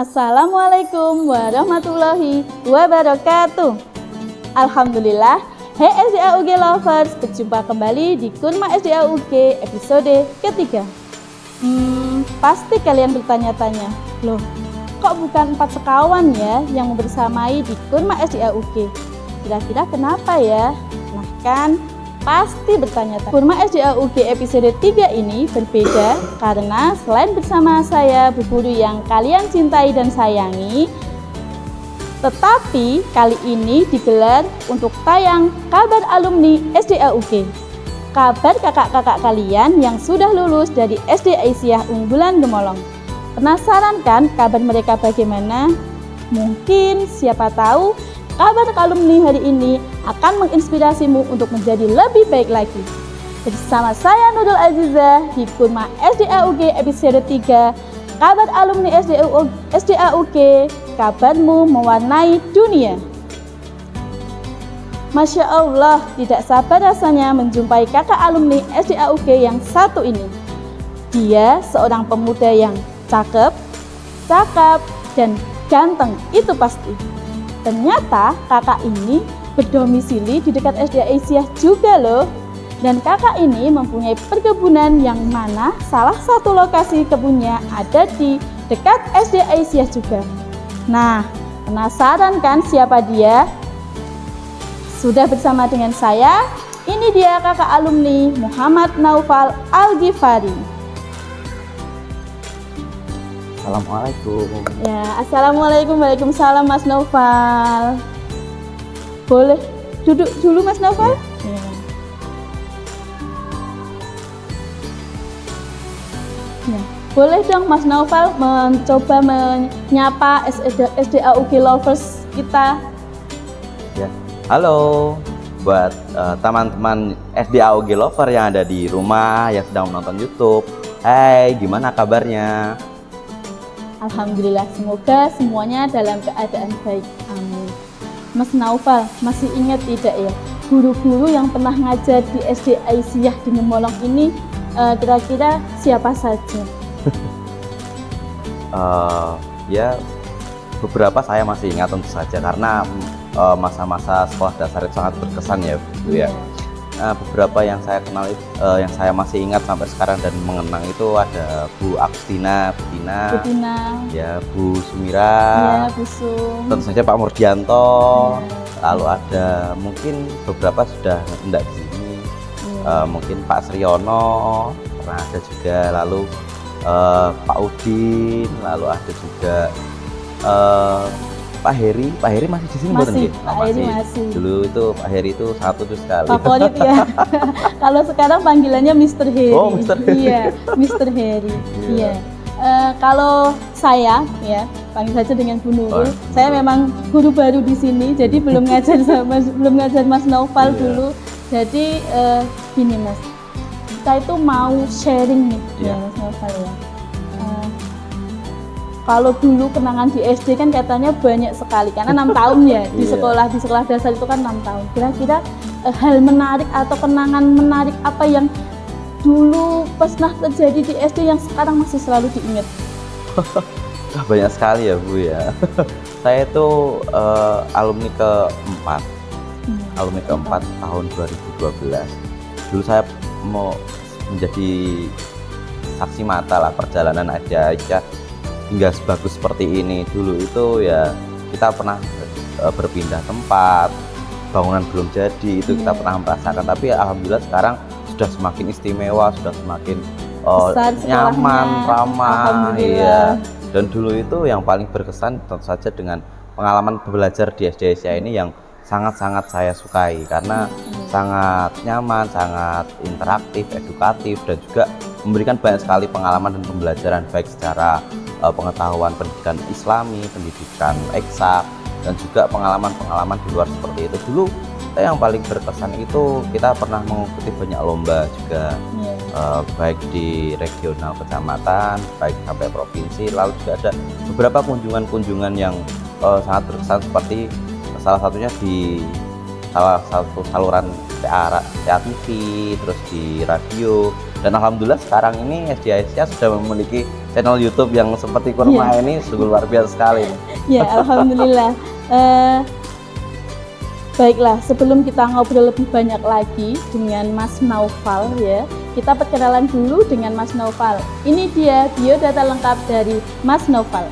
Assalamualaikum warahmatullahi wabarakatuh. Alhamdulillah, hey SDAUG lovers, berjumpa kembali di Kurma SDAUG episode ketiga. Pasti kalian bertanya-tanya, loh kok bukan 4 sekawan ya yang membersamai di Kurma SDAUG? Kira-kira kenapa ya? Nah kan, pasti bertanya-tanya. Kurma SDAUG episode 3 ini berbeda karena selain bersama saya Bu Guru yang kalian cintai dan sayangi, tetapi kali ini digelar untuk tayang kabar alumni SDAUG. Kabar kakak-kakak kalian yang sudah lulus dari SD Aisyah Unggulan Gemolong. Penasaran kan kabar mereka bagaimana? Mungkin siapa tahu kabar alumni hari ini akan menginspirasimu untuk menjadi lebih baik lagi. Bersama saya Nurul Aziza di Kurma SDAUG episode 3, kabar alumni SDAUG, kabarmu mewarnai dunia. Masya Allah, tidak sabar rasanya menjumpai kakak alumni SDAUG yang satu ini. Dia seorang pemuda yang cakep, dan ganteng, itu pasti. Ternyata kakak ini berdomisili di dekat SD Aisyah juga loh. Dan kakak ini mempunyai perkebunan yang mana salah satu lokasi kebunnya ada di dekat SD Aisyah juga. Nah, penasaran kan siapa dia? Sudah bersama dengan saya, ini dia kakak alumni Muhammad Naufal Al-Ghifari. Assalamualaikum. Ya, assalamualaikum, waalaikumsalam Mas Naufal. Boleh duduk dulu Mas Naufal? Ya. Ya. Boleh dong Mas Naufal mencoba menyapa SDAUG lovers kita. Ya. Halo buat teman-teman SDAUG lover yang ada di rumah yang sedang menonton YouTube. Hai, gimana kabarnya? Alhamdulillah, semoga semuanya dalam keadaan baik. Amin. Mas Naufal, masih ingat tidak ya guru-guru yang pernah ngajar di SD Aisyah di Gemolong ini, kira-kira siapa saja? Ya, beberapa saya masih ingat tentu saja karena masa-masa sekolah dasar itu sangat berkesan ya Bu ya. Beberapa yang saya kenal, yang saya masih ingat sampai sekarang dan mengenang itu ada Bu Agustina, Bu Tina, ya Bu Sumira, ya, Bu Sum, tentu saja Pak Murdianto, ya. Lalu ada mungkin beberapa sudah tidak di sini, mungkin Pak Sriono pernah ada juga, lalu Pak Udin, lalu ada juga Pak Heri masih di sini masih, Pak Heri masih. Dulu itu Pak Heri itu satu sekali. Favorit ya. Kalau sekarang panggilannya Mr. Heri. Oh, Mr. Heri. Iya, Mr. Heri. Iya. Kalau saya ya, panggil saja dengan Bu Nurul. Saya memang guru baru di sini, jadi belum ngajar Mas Naufal dulu. Jadi gini Mas, kita itu mau sharing nih ya Mas Naufal ya. Kalau dulu kenangan di SD kan katanya banyak sekali karena 6 tahun ya di sekolah dasar itu kan 6 tahun. Kira-kira hal menarik atau kenangan menarik apa yang dulu pernah terjadi di SD yang sekarang masih selalu diingat? Banyak sekali ya Bu ya. Saya itu alumni keempat, tahun 2012. Dulu saya mau menjadi saksi mata lah perjalanan Aisyah hingga sebagus seperti ini. Dulu itu ya kita pernah berpindah tempat, bangunan belum jadi, itu kita pernah merasakan, tapi alhamdulillah sekarang sudah semakin istimewa, sudah semakin nyaman, ramah ya. Dan dulu itu yang paling berkesan tentu saja dengan pengalaman belajar di SD Aisyah ini yang sangat-sangat saya sukai karena sangat nyaman, sangat interaktif, edukatif, dan juga memberikan banyak sekali pengalaman dan pembelajaran baik secara pengetahuan pendidikan Islami, pendidikan eksak, dan juga pengalaman-pengalaman di luar seperti itu. Dulu yang paling berkesan itu kita pernah mengikuti banyak lomba juga, baik di regional kecamatan, baik sampai provinsi. Lalu juga ada beberapa kunjungan-kunjungan yang sangat berkesan seperti salah satunya di salah satu saluran TV, terus di radio. Dan alhamdulillah sekarang ini SD Aisyah sudah memiliki channel YouTube yang seperti kurma ini sungguh luar biasa sekali. Ya, alhamdulillah. Baiklah, sebelum kita ngobrol lebih banyak lagi dengan Mas Naufal ya, kita perkenalan dulu dengan Mas Naufal. Ini dia biodata lengkap dari Mas Naufal.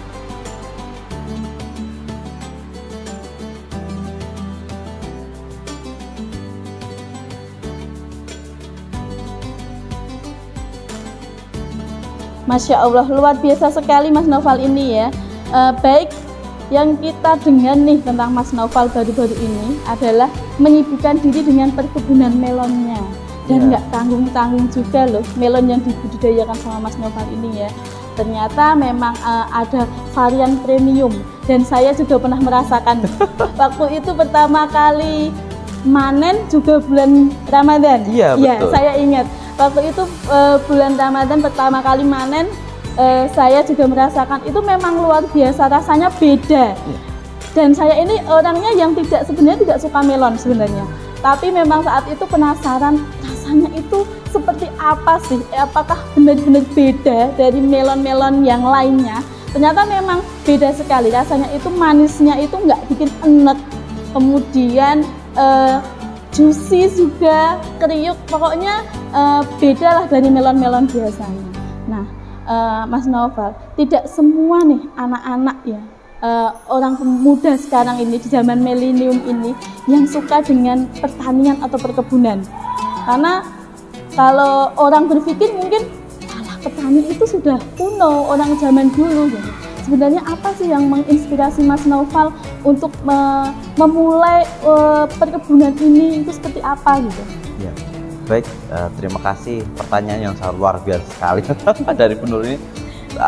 Masya Allah, luar biasa sekali Mas Naufal ini ya. Baik, yang kita dengar nih tentang Mas Naufal baru-baru ini adalah menyibukkan diri dengan perkebunan melonnya. Dan nggak tanggung-tanggung juga loh melon yang dibudidayakan sama Mas Naufal ini ya. Ternyata memang ada varian premium dan saya juga pernah merasakan. Waktu itu pertama kali manen juga bulan Ramadan. Iya, betul. Saya ingat. Waktu itu bulan Ramadan pertama kali manen, saya juga merasakan itu memang luar biasa, rasanya beda. Dan saya ini orangnya yang sebenarnya tidak suka melon sebenarnya. Tapi memang saat itu penasaran rasanya itu seperti apa sih? Apakah benar-benar beda dari melon-melon yang lainnya? Ternyata memang beda sekali. Rasanya itu manisnya itu nggak bikin enek. Kemudian juicy juga, kriuk, pokoknya beda lah dari melon-melon biasanya. Nah, Mas Naufal, tidak semua nih anak-anak ya, orang pemuda sekarang ini di zaman milenium ini yang suka dengan pertanian atau perkebunan. Karena kalau orang berpikir mungkin alah, petani itu sudah kuno, orang zaman dulu gitu. Sebenarnya apa sih yang menginspirasi Mas Naufal untuk memulai perkebunan ini, itu seperti apa gitu? Ya, baik, terima kasih, pertanyaan yang sangat luar biasa sekali dari penulis ini.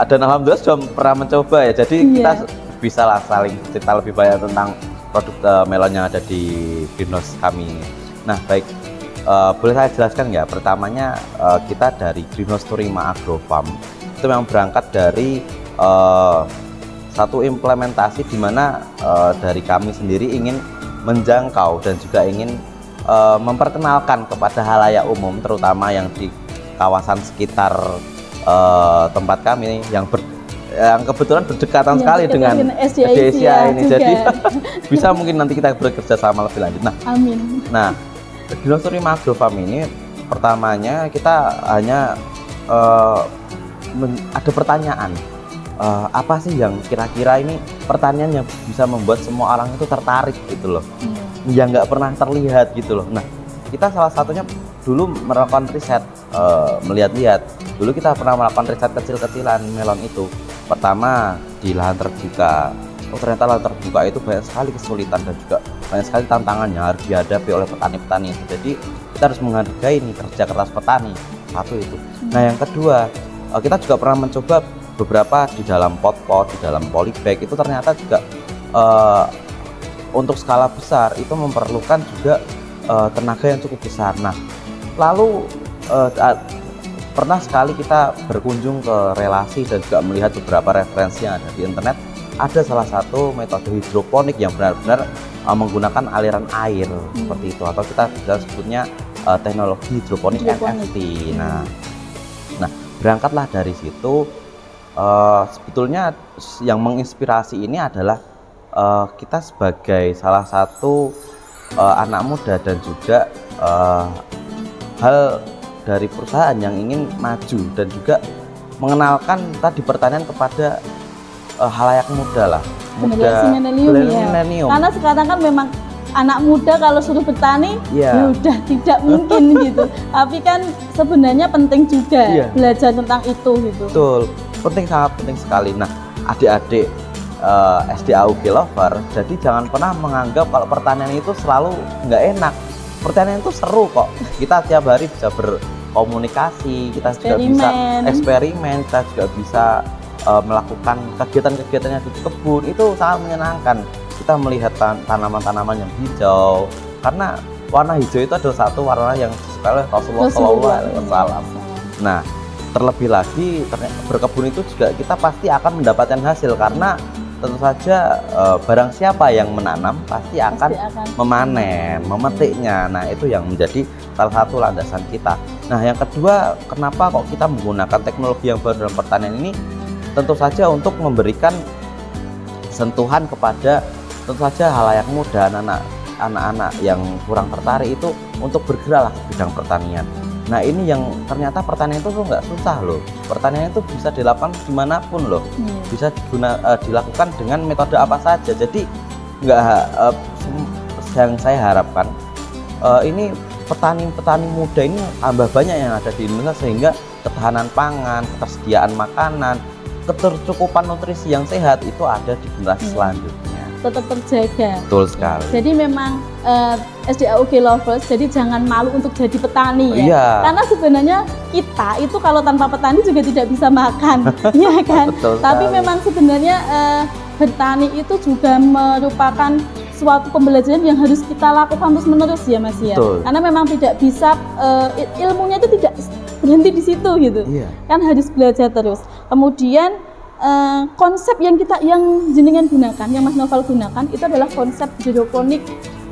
Dan alhamdulillah sudah pernah mencoba ya, jadi kita bisa lah saling cerita lebih banyak tentang produk melon yang ada di greenhouse kami. Nah baik, boleh saya jelaskan ya, pertamanya kita dari Greenhouse Turima Agro Farm itu memang berangkat dari satu implementasi di mana dari kami sendiri ingin menjangkau dan juga ingin memperkenalkan kepada halayak umum, terutama yang di kawasan sekitar tempat kami yang kebetulan berdekatan sekali dengan SDA ini. Jadi bisa mungkin nanti kita bekerja sama lebih lanjut. Nah, amin. Nah, Greenhouse Turima Agro Farm ini pertamanya kita hanya ada pertanyaan. Apa sih yang kira-kira ini pertanyaan yang bisa membuat semua orang itu tertarik gitu loh, yang nggak pernah terlihat gitu loh. Nah, kita salah satunya dulu melakukan riset, melihat-lihat. Dulu kita pernah melakukan riset kecil-kecilan melon itu. Pertama di lahan terbuka. Oh, ternyata lahan terbuka itu banyak sekali kesulitan dan juga banyak sekali tantangan yang harus dihadapi oleh petani-petani. Jadi kita harus menghargai nih kerja keras petani. Satu itu. Nah, yang kedua, kita juga pernah mencoba beberapa di dalam pot-pot, di dalam polybag itu ternyata juga untuk skala besar itu memerlukan juga tenaga yang cukup besar. Nah, lalu pernah sekali kita berkunjung ke relasi dan juga melihat beberapa referensi yang ada di internet. Ada salah satu metode hidroponik yang benar-benar menggunakan aliran air seperti itu, atau kita bisa sebutnya teknologi hidroponik NFT. Nah, berangkatlah dari situ. Sebetulnya yang menginspirasi ini adalah kita sebagai salah satu anak muda dan juga hal dari perusahaan yang ingin maju dan juga mengenalkan tadi pertanian kepada halayak muda lah, milenium. Karena sekarang kan memang anak muda kalau suruh bertani ya udah tidak mungkin gitu. Tapi kan sebenarnya penting juga belajar tentang itu gitu. Betul. Penting, sangat penting sekali. Nah, adik-adik SDAUG lover, jadi jangan pernah menganggap kalau pertanian itu selalu nggak enak. Pertanian itu seru kok. Kita tiap hari bisa berkomunikasi, kita juga bisa eksperimen, kita juga bisa melakukan kegiatan-kegiatan yang di kebun. Itu sangat menyenangkan. Kita melihat tanaman-tanaman yang hijau, karena warna hijau itu adalah satu warna yang disukai oleh Rasulullah SAW. Nah, terlebih lagi berkebun itu juga kita pasti akan mendapatkan hasil, karena tentu saja barang siapa yang menanam pasti akan memanen, memetiknya. Nah, itu yang menjadi salah satu landasan kita. Nah, yang kedua, kenapa kok kita menggunakan teknologi yang baru dalam pertanian ini? tentu saja untuk memberikan sentuhan kepada tentu saja halayak muda, anak-anak yang kurang tertarik itu untuk bergeraklah ke bidang pertanian. Nah ini yang ternyata pertanian itu nggak susah loh. Pertanian itu bisa dilakukan dimanapun loh. Bisa dilakukan dengan metode apa saja. Jadi nggak yang saya harapkan ini petani-petani muda ini tambah banyak yang ada di Indonesia, sehingga ketahanan pangan, ketersediaan makanan, ketercukupan nutrisi yang sehat itu ada di generasi selanjutnya. Tetap terjaga. Betul sekali. Jadi memang SDAUG Lovers, jadi jangan malu untuk jadi petani ya. Iya. Karena sebenarnya kita itu kalau tanpa petani juga tidak bisa makan, ya kan? Betul Tapi sekali. memang sebenarnya bertani itu juga merupakan suatu pembelajaran yang harus kita lakukan terus menerus ya Mas ya. Betul. Karena memang tidak bisa ilmunya itu tidak berhenti di situ gitu. Iya. Kan harus belajar terus. Kemudian konsep yang jenengan gunakan, yang Mas Noval gunakan itu adalah konsep hidroponik,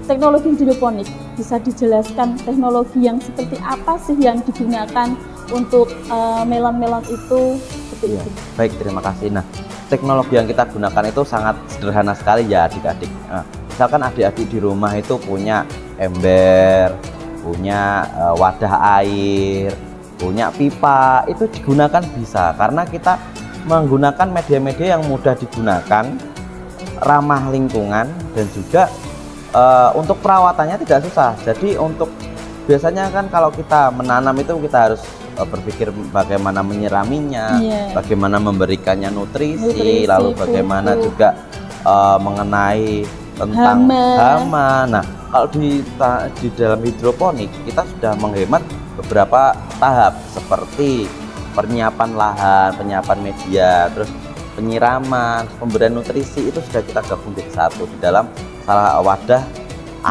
teknologi hidroponik. Bisa dijelaskan teknologi yang seperti apa sih yang digunakan untuk melon-melon itu seperti itu? Baik, terima kasih. Nah, teknologi yang kita gunakan itu sangat sederhana sekali ya adik-adik. Nah, misalkan adik-adik di rumah itu punya ember, punya wadah air, punya pipa, itu digunakan bisa karena kita menggunakan media-media yang mudah digunakan, ramah lingkungan, dan juga untuk perawatannya tidak susah. Jadi untuk biasanya kan kalau kita menanam itu kita harus berpikir bagaimana menyiraminya, bagaimana memberikannya nutrisi, lalu bagaimana juga mengenai tentang hama. Nah, kalau di dalam hidroponik kita sudah menghemat beberapa tahap seperti penyiapan lahan, penyiapan media, terus penyiraman, pemberian nutrisi, itu sudah kita gabung jadi satu di dalam salah wadah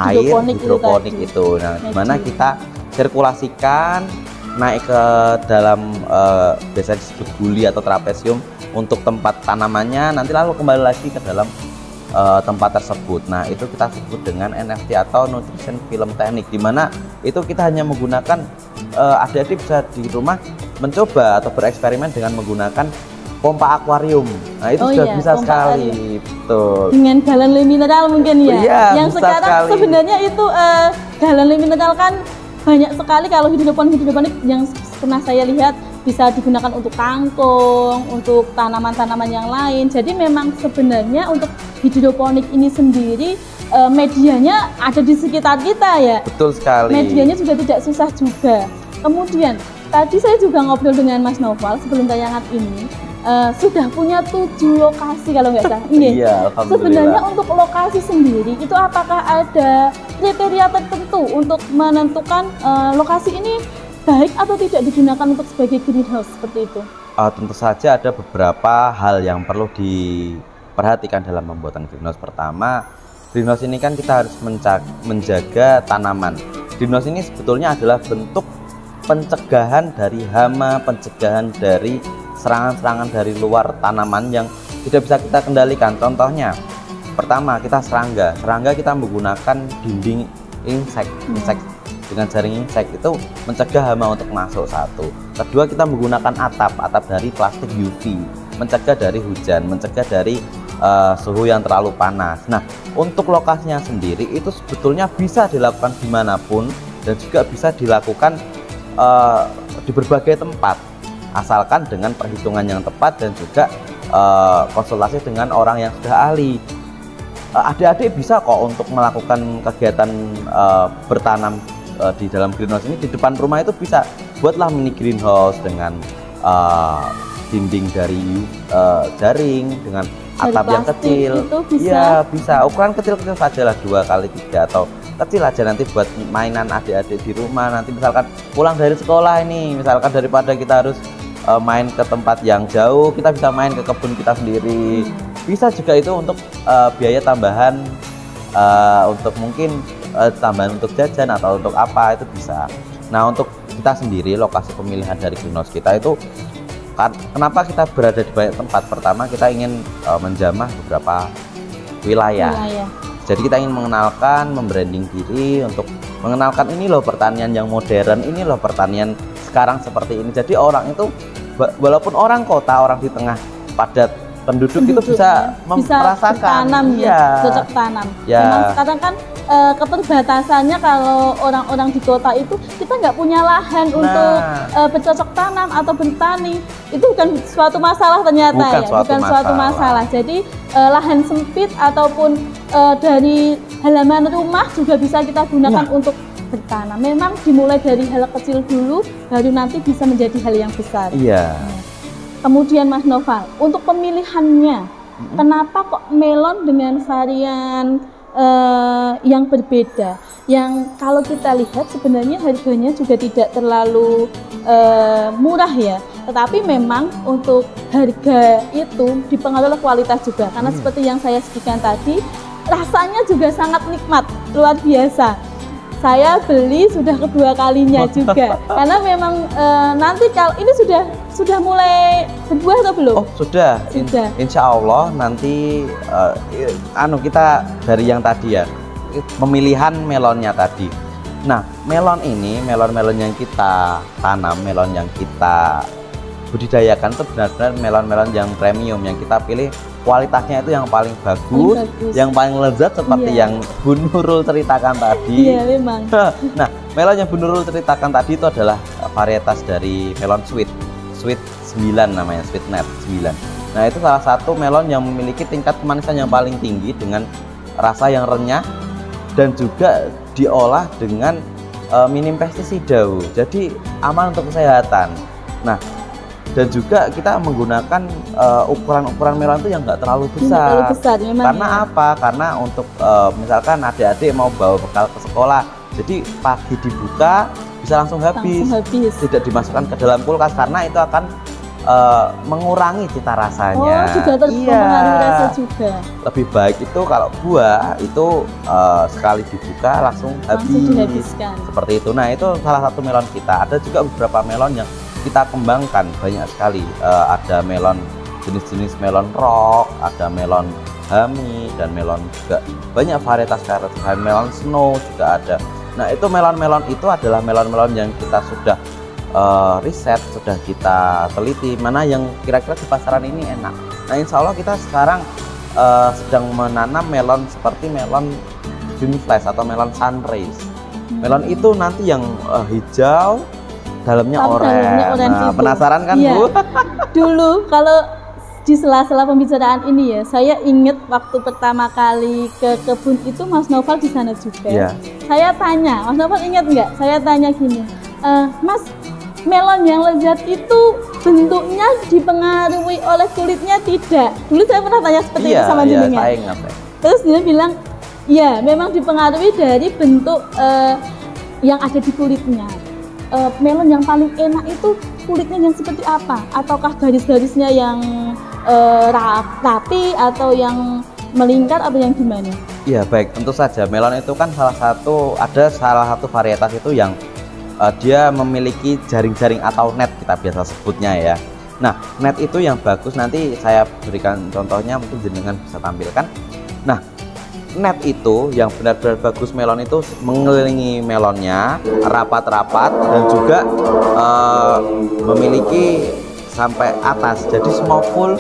air hidroponik itu. Nah, dimana kita sirkulasikan naik ke dalam biasanya disebut guli atau trapesium untuk tempat tanamannya, nanti lalu kembali lagi ke dalam tempat tersebut. Nah, itu kita sebut dengan NFT atau Nutrition Film Technique, dimana itu kita hanya menggunakan adik-adik bisa di rumah mencoba atau bereksperimen dengan menggunakan pompa akuarium. Nah, itu sudah bisa sekali. Betul. Dengan galon mineral mungkin ya. Iya, yang sekarang sekali. Sebenarnya itu galon mineral kan banyak sekali kalau hidroponik yang pernah saya lihat bisa digunakan untuk kangkung, untuk tanaman-tanaman yang lain. Jadi memang sebenarnya untuk hidroponik ini sendiri medianya ada di sekitar kita ya. Betul sekali. Medianya juga tidak susah juga. Kemudian tadi saya juga ngobrol dengan Mas Noval sebelum tayangan ini, sudah punya 7 lokasi kalau nggak salah. Iya, alhamdulillah. Sebenarnya untuk lokasi sendiri itu apakah ada kriteria tertentu untuk menentukan lokasi ini baik atau tidak digunakan untuk sebagai greenhouse seperti itu? Tentu saja ada beberapa hal yang perlu diperhatikan dalam pembuatan greenhouse. Pertama, greenhouse ini kan kita harus menjaga tanaman. Greenhouse ini sebetulnya adalah bentuk pencegahan dari hama, pencegahan dari serangan-serangan dari luar tanaman yang tidak bisa kita kendalikan. Contohnya, pertama kita serangga kita menggunakan dinding insek dengan jaring insek, itu mencegah hama untuk masuk satu. Kedua, kita menggunakan atap dari plastik UV, mencegah dari hujan, mencegah dari suhu yang terlalu panas. Nah, untuk lokasinya sendiri itu sebetulnya bisa dilakukan dimanapun dan juga bisa dilakukan di berbagai tempat, asalkan dengan perhitungan yang tepat dan juga konsultasi dengan orang yang sudah ahli. Adik-adik bisa kok untuk melakukan kegiatan bertanam di dalam greenhouse ini. Di depan rumah itu bisa buatlah mini greenhouse dengan dinding dari jaring, dengan atap yang kecil. Iya, bisa. Ukuran kecil-kecil saja lah, 2x3 atau kecil aja, nanti buat mainan adik-adik di rumah. Nanti misalkan pulang dari sekolah ini, misalkan daripada kita harus main ke tempat yang jauh, kita bisa main ke kebun kita sendiri. Bisa juga itu untuk biaya tambahan, untuk mungkin tambahan untuk jajan atau untuk apa, itu bisa. Nah, untuk kita sendiri, lokasi pemilihan dari greenhouse kita itu kenapa kita berada di banyak tempat? Pertama, kita ingin menjamah beberapa wilayah. Jadi kita ingin mengenalkan, membranding diri untuk mengenalkan ini loh pertanian yang modern, ini loh pertanian sekarang seperti ini. Jadi orang itu, walaupun orang kota, orang di tengah padat penduduk itu bisa merasakan bertanam cocok tanam. Memang sekarang kan keterbatasannya kalau orang-orang di kota itu kita nggak punya lahan untuk bercocok tanam atau bertani, itu bukan suatu masalah ternyata bukan suatu masalah. Jadi lahan sempit ataupun dari halaman rumah juga bisa kita gunakan untuk bertanam. Memang dimulai dari hal kecil dulu, baru nanti bisa menjadi hal yang besar. Kemudian Mas Noval, untuk pemilihannya, kenapa kok melon dengan varian yang berbeda? Yang kalau kita lihat sebenarnya harganya juga tidak terlalu murah ya. Tetapi memang untuk harga itu dipengaruhi oleh kualitas juga. Karena seperti yang saya sebutkan tadi, rasanya juga sangat nikmat, luar biasa. Saya beli sudah kedua kalinya juga, karena memang nanti kalau ini sudah mulai berbuah atau belum? Oh sudah. Insya Allah nanti kita dari yang tadi ya, pemilihan melonnya tadi. Nah melon ini, melon yang kita tanam, melon yang kita budidayakan itu benar-benar melon-melon yang premium, yang kita pilih kualitasnya itu yang paling bagus, yang paling lezat seperti yang Bu Nurul ceritakan tadi. Iya memang. Nah, melon yang Bu Nurul ceritakan tadi itu adalah varietas dari melon sweet 9 namanya, sweet net 9. Nah, itu salah satu melon yang memiliki tingkat kemanisan yang paling tinggi dengan rasa yang renyah dan juga diolah dengan minim pestisida. Jadi aman untuk kesehatan. Nah, dan juga kita menggunakan ukuran-ukuran melon itu yang nggak terlalu besar. Karena apa? Karena untuk misalkan adik-adik mau bawa bekal ke sekolah, jadi pagi dibuka bisa langsung habis. Tidak dimasukkan ke dalam kulkas karena itu akan mengurangi cita rasanya. Juga mempengaruhi rasa juga. Lebih baik itu kalau buah itu sekali dibuka langsung dihabiskan. Seperti itu. Nah itu salah satu melon kita. Ada juga beberapa melon yang kita kembangkan banyak sekali. Ada melon jenis-jenis melon rock, ada melon hami, dan melon juga banyak varietas melon snow juga ada. Nah itu melon-melon itu adalah melon-melon yang kita sudah riset, sudah kita teliti mana yang kira-kira di pasaran ini enak. Nah insya Allah kita sekarang sedang menanam melon seperti melon Dream Flash atau melon Sunrise. Melon itu nanti yang hijau, dalamnya oranye. Nah, penasaran kan Bu? Dulu kalau di sela-sela pembicaraan ini ya, saya ingat waktu pertama kali ke kebun itu Mas Noval di sana juga. Saya tanya, Mas Noval ingat nggak? Saya tanya gini, Mas, melon yang lezat itu bentuknya dipengaruhi oleh kulitnya tidak? Dulu saya pernah tanya seperti itu sama jenengan. Terus dia bilang, ya memang dipengaruhi dari bentuk yang ada di kulitnya. Melon yang paling enak itu kulitnya yang seperti apa? Ataukah garis-garisnya yang rapi atau yang melingkar atau yang gimana? Iya baik, tentu saja melon itu kan salah satu varietas itu yang dia memiliki jaring-jaring atau net kita biasa sebutnya ya. Nah net itu yang bagus, nanti saya berikan contohnya mungkin jenengan bisa tampilkan. Nah net itu yang benar-benar bagus melon itu mengelilingi melonnya rapat-rapat dan juga memiliki sampai atas, jadi semua full,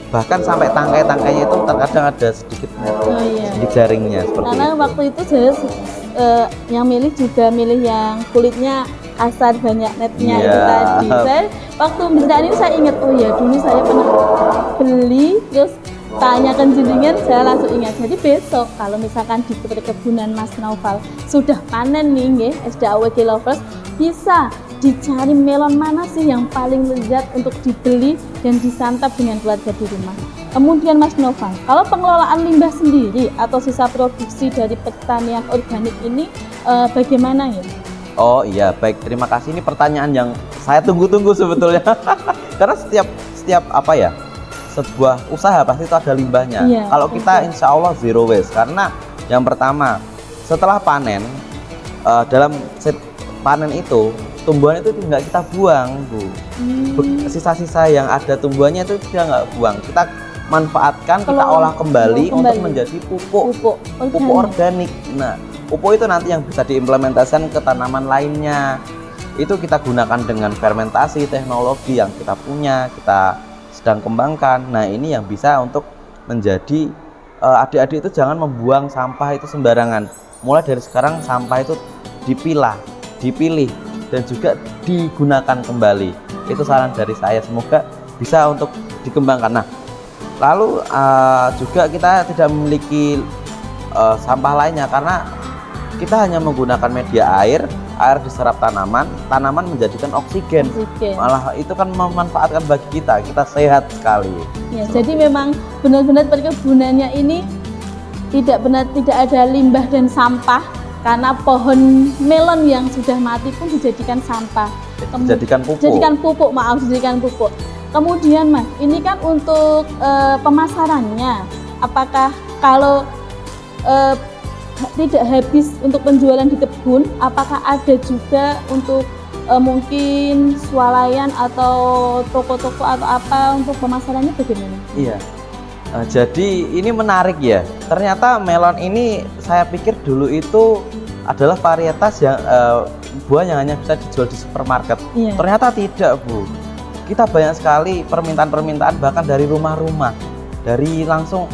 bahkan sampai tangkai-tangkainya itu terkadang ada sedikit net, sedikit jaringnya seperti karena itu. Waktu itu saya yang milih juga milih yang kulitnya kasar, banyak netnya itu tadi. Saya waktu pemberitaan ini saya ingat, oh ya dulu saya pernah beli terus tanyakan jenengan, saya langsung ingat. Jadi besok kalau misalkan di perkebunan Mas Noval sudah panen nih SDAUK Lovers, bisa dicari melon mana sih yang paling lezat untuk dibeli dan disantap dengan keluarga di rumah. Kemudian Mas Noval, kalau pengelolaan limbah sendiri atau sisa produksi dari pertanian organik ini bagaimana ya? Oh iya baik, terima kasih, ini pertanyaan yang saya tunggu-tunggu sebetulnya. Karena setiap apa ya, sebuah usaha pasti itu ada limbahnya. Kalau kita insya Allah zero waste, karena yang pertama setelah panen, dalam panen itu tumbuhan itu tidak kita buang Bu. Sisa-sisa yang ada tumbuhannya itu kita nggak buang, kita manfaatkan, kita olah kembali untuk menjadi pupuk organik. Nah pupuk itu nanti yang bisa diimplementasikan ke tanaman lainnya, itu kita gunakan dengan fermentasi teknologi yang kita punya, kita sedang kembangkan. Nah, ini yang bisa untuk menjadi adik-adik itu jangan membuang sampah itu sembarangan. Mulai dari sekarang sampah itu dipilah, dipilih, dan juga digunakan kembali. Itu saran dari saya, semoga bisa untuk dikembangkan. Nah, lalu juga kita tidak memiliki sampah lainnya karena kita hanya menggunakan media air diserap tanaman menjadikan oksigen. Malah itu kan memanfaatkan bagi kita sehat sekali. Ya, jadi memang benar-benar perkebunannya ini tidak ada limbah dan sampah, karena pohon melon yang sudah mati pun dijadikan sampah. Dijadikan pupuk. Kemudian Mas, ini kan untuk pemasarannya, apakah kalau tidak habis untuk penjualan di kebun, apakah ada juga untuk mungkin swalayan atau toko-toko atau apa untuk pemasarannya bagaimana? Iya, jadi ini menarik ya. Ternyata melon ini saya pikir dulu itu adalah varietas yang buah yang hanya bisa dijual di supermarket. Iya. Ternyata tidak, Bu. Kita banyak sekali permintaan bahkan dari rumah-rumah, dari langsung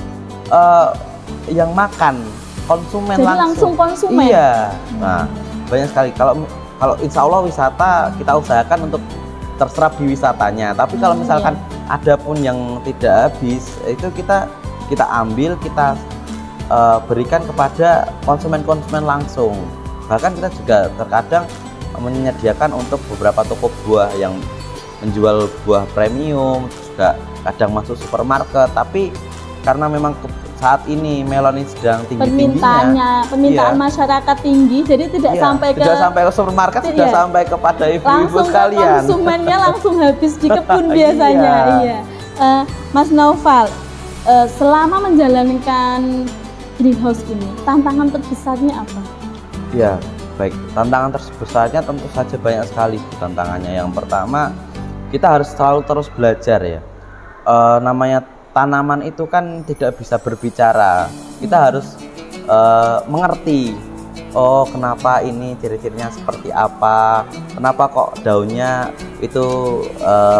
yang makan. Konsumen. Jadi langsung konsumen. Iya. Nah, banyak sekali. Kalau insya Allah wisata kita usahakan untuk terserap di wisatanya. Tapi kalau misalkan ada pun yang tidak habis, itu kita ambil, kita berikan kepada konsumen langsung. Bahkan kita juga terkadang menyediakan untuk beberapa toko buah yang menjual buah premium, juga kadang masuk supermarket. Tapi karena memang saat ini melon ini sedang permintaan masyarakat tinggi, jadi tidak sampai ke supermarket, sudah sampai kepada ibu-ibu sekalian. Konsumennya langsung habis di kebun biasanya. Iya. Mas Naufal, selama menjalankan greenhouse ini, tantangan terbesarnya apa? Ya, baik. Tantangan terbesarnya tentu saja banyak sekali tantangannya. Yang pertama, kita harus selalu terus belajar ya. Namanya tanaman itu kan tidak bisa berbicara. Kita harus mengerti, oh kenapa ini ciri-cirinya seperti apa, kenapa kok daunnya itu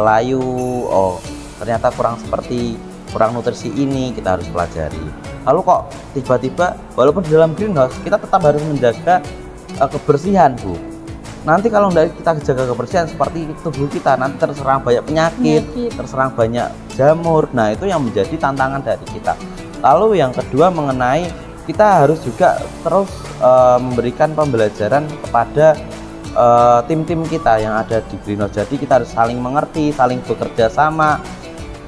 layu, oh ternyata kurang nutrisi ini, kita harus pelajari. Lalu kok tiba-tiba walaupun di dalam greenhouse kita tetap harus menjaga kebersihan, Bu. Nanti kalau kita jaga kebersihan seperti tubuh kita, nanti terserang banyak penyakit, terserang banyak jamur. Nah, itu yang menjadi tantangan dari kita. Lalu yang kedua mengenai kita harus juga terus memberikan pembelajaran kepada tim-tim kita yang ada di greenhouse. Jadi kita harus saling mengerti, saling bekerja sama.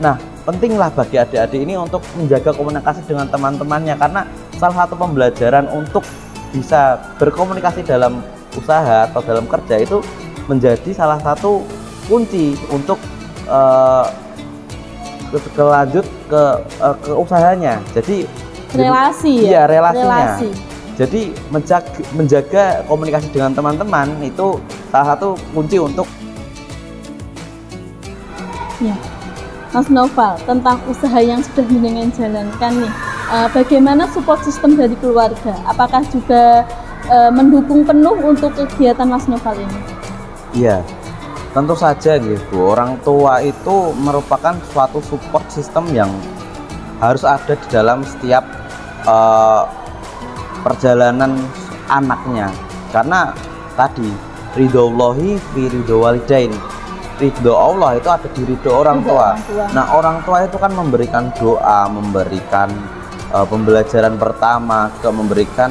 Nah, pentinglah bagi adik-adik ini untuk menjaga komunikasi dengan teman-temannya, karena salah satu pembelajaran untuk bisa berkomunikasi dalam usaha atau dalam kerja itu menjadi salah satu kunci untuk lanjut ke usahanya. Jadi relasinya. Jadi menjaga komunikasi dengan teman-teman itu salah satu kunci untuk Mas Naufal, tentang usaha yang sudah jenengan jalankan nih, bagaimana support system dari keluarga? Apakah juga mendukung penuh untuk kegiatan Mas Naufal ini? Iya, tentu saja gitu. Orang tua itu merupakan suatu support system yang harus ada di dalam setiap perjalanan anaknya. Karena tadi ridhollahi fi ridho walidain. Ridho Allah itu ada di ridho orang tua. Nah, orang tua itu kan memberikan doa, memberikan pembelajaran pertama, juga memberikan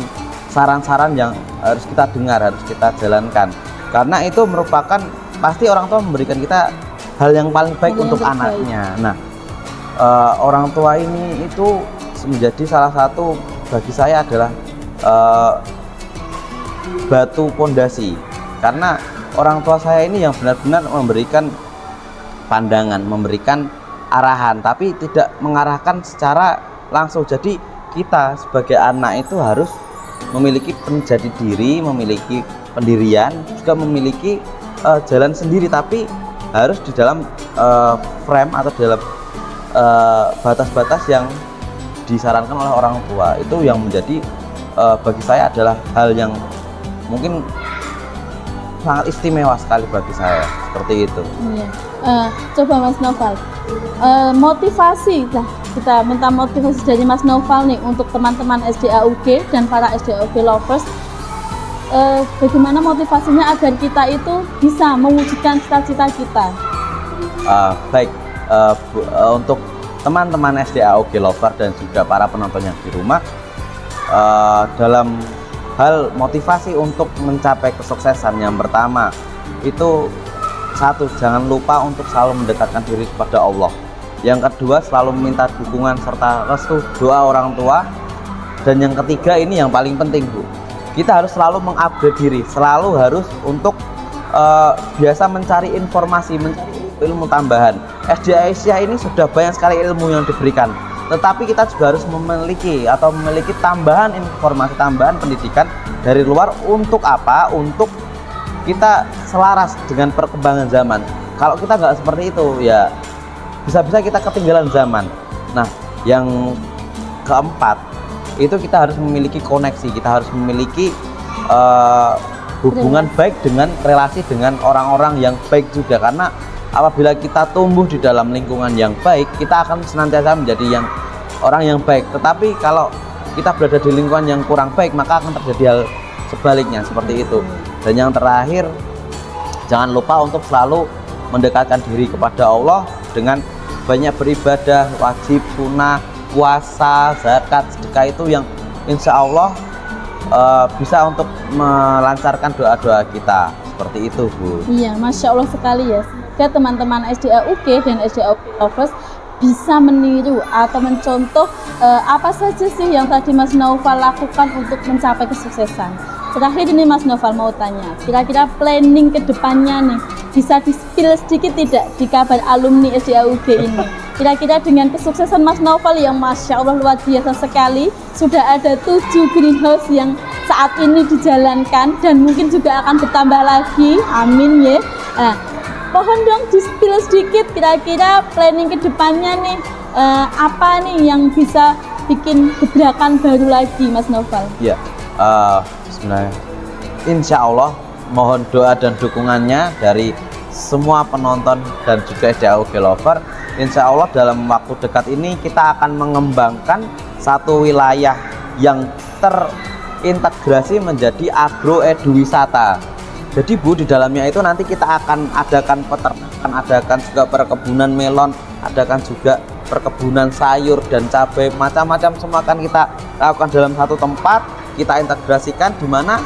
saran-saran yang harus kita dengar, harus kita jalankan. Karena itu merupakan pasti orang tua memberikan kita hal yang paling baik untuk anaknya. Nah, orang tua ini itu menjadi salah satu bagi saya adalah batu pondasi. Karena orang tua saya ini yang benar-benar memberikan pandangan, memberikan arahan, tapi tidak mengarahkan secara langsung. Jadi kita sebagai anak itu harus memiliki menjadi diri, memiliki pendirian, juga memiliki jalan sendiri, tapi harus di dalam frame atau dalam batas-batas yang disarankan oleh orang tua. Itu yang menjadi bagi saya adalah hal yang mungkin sangat istimewa sekali bagi saya, seperti itu. Iya. Coba Mas Noval, motivasi lah, kita minta motivasi dari Mas Noval nih untuk teman-teman SDAUG dan para SDAUG lovers. Bagaimana motivasinya agar kita itu bisa mewujudkan cita-cita kita? Baik, untuk teman-teman SDAUG lover dan juga para penonton yang di rumah, dalam hal motivasi untuk mencapai kesuksesan, yang pertama itu satu, jangan lupa untuk selalu mendekatkan diri kepada Allah. Yang kedua, selalu meminta dukungan serta restu doa orang tua. Dan yang ketiga, ini yang paling penting, Bu, kita harus selalu mengupgrade diri, selalu harus untuk biasa mencari informasi, mencari ilmu tambahan. SDA Asia ini sudah banyak sekali ilmu yang diberikan, tetapi kita juga harus memiliki tambahan informasi, tambahan pendidikan dari luar. Untuk apa? Untuk kita selaras dengan perkembangan zaman. Kalau kita nggak seperti itu, ya bisa-bisa kita ketinggalan zaman. Nah, yang keempat itu kita harus memiliki koneksi, kita harus memiliki hubungan baik dengan relasi dengan orang-orang yang baik juga, karena apabila kita tumbuh di dalam lingkungan yang baik, kita akan senantiasa menjadi orang yang baik. Tetapi kalau kita berada di lingkungan yang kurang baik, maka akan terjadi hal sebaliknya, seperti itu. Dan yang terakhir, jangan lupa untuk selalu mendekatkan diri kepada Allah dengan banyak beribadah, wajib, sunnah, puasa, zakat, sedekah, itu yang insya Allah bisa untuk melancarkan doa-doa kita, seperti itu, Bu. Iya, Masya Allah sekali ya. Semoga teman-teman SDAUG dan SDAUG lovers bisa meniru atau mencontoh apa saja sih yang tadi Mas Noval lakukan untuk mencapai kesuksesan. Terakhir ini Mas Noval mau tanya, kira-kira planning ke depannya nih, bisa di-spill sedikit tidak di kabar alumni SDAUG ini? Kira-kira dengan kesuksesan Mas Noval yang Masya Allah luar biasa sekali, sudah ada 7 greenhouse yang saat ini dijalankan dan mungkin juga akan bertambah lagi, amin ya. Nah, mohon dong di-spill sedikit, kira-kira planning ke depannya nih, apa nih yang bisa bikin gebrakan baru lagi Mas Noval? Ya, sebenarnya insya Allah mohon doa dan dukungannya dari semua penonton dan juga SDAUG lover. Insya Allah dalam waktu dekat ini kita akan mengembangkan satu wilayah yang terintegrasi menjadi agroeduwisata. Jadi, Bu, di dalamnya itu nanti kita akan adakan peternakan, adakan juga perkebunan melon, adakan juga perkebunan sayur dan cabai, macam-macam semua akan kita lakukan dalam satu tempat. Kita integrasikan, di mana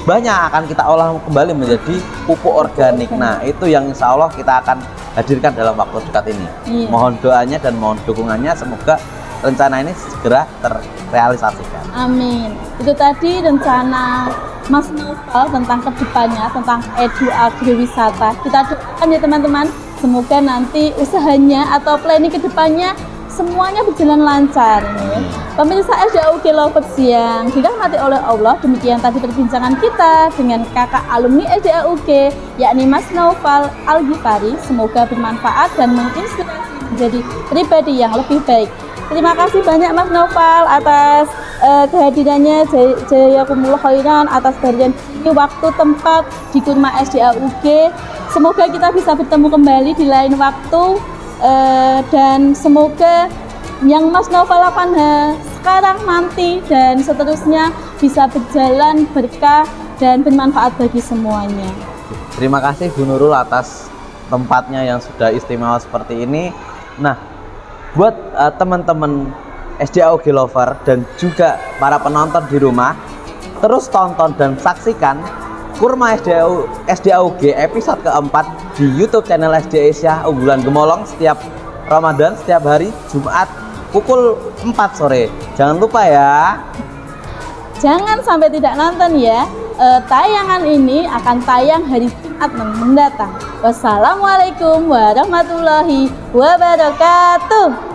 banyak akan kita olah kembali menjadi pupuk organik. Nah, itu yang insya Allah kita akan hadirkan dalam waktu dekat ini. Iya. Mohon doanya dan mohon dukungannya, semoga rencana ini segera terrealisasikan. Amin. Itu tadi rencana Mas Noval tentang kedepannya, tentang edu agrowisata. Kita doakan ya teman-teman, semoga nanti usahanya atau planning kedepannya semuanya berjalan lancar. Pemirsa SDAUG lovers yang dirahmati oleh Allah, demikian tadi perbincangan kita dengan kakak alumni SDAUG, yakni Mas Noval Al-Ghifari. Semoga bermanfaat dan menginspirasi menjadi pribadi yang lebih baik. Terima kasih banyak Mas Noval atas kehadirannya, jazakumullah khairan atas kehadiran di waktu tempat di Kurma SDAUG. Semoga kita bisa bertemu kembali di lain waktu. Dan semoga yang Mas Noval lakukan sekarang, nanti, dan seterusnya bisa berjalan berkah dan bermanfaat bagi semuanya. Terima kasih Bu Nurul atas tempatnya yang sudah istimewa seperti ini. Nah, buat teman-teman SDAUG lover dan juga para penonton di rumah, terus tonton dan saksikan Kurma SDAUG episode keempat di YouTube channel SDA Asia Unggulan Gemolong setiap Ramadan, setiap hari Jumat pukul 4 sore. Jangan lupa ya. Jangan sampai tidak nonton ya. Tayangan ini akan tayang hari Jumat mendatang. Wassalamualaikum warahmatullahi wabarakatuh.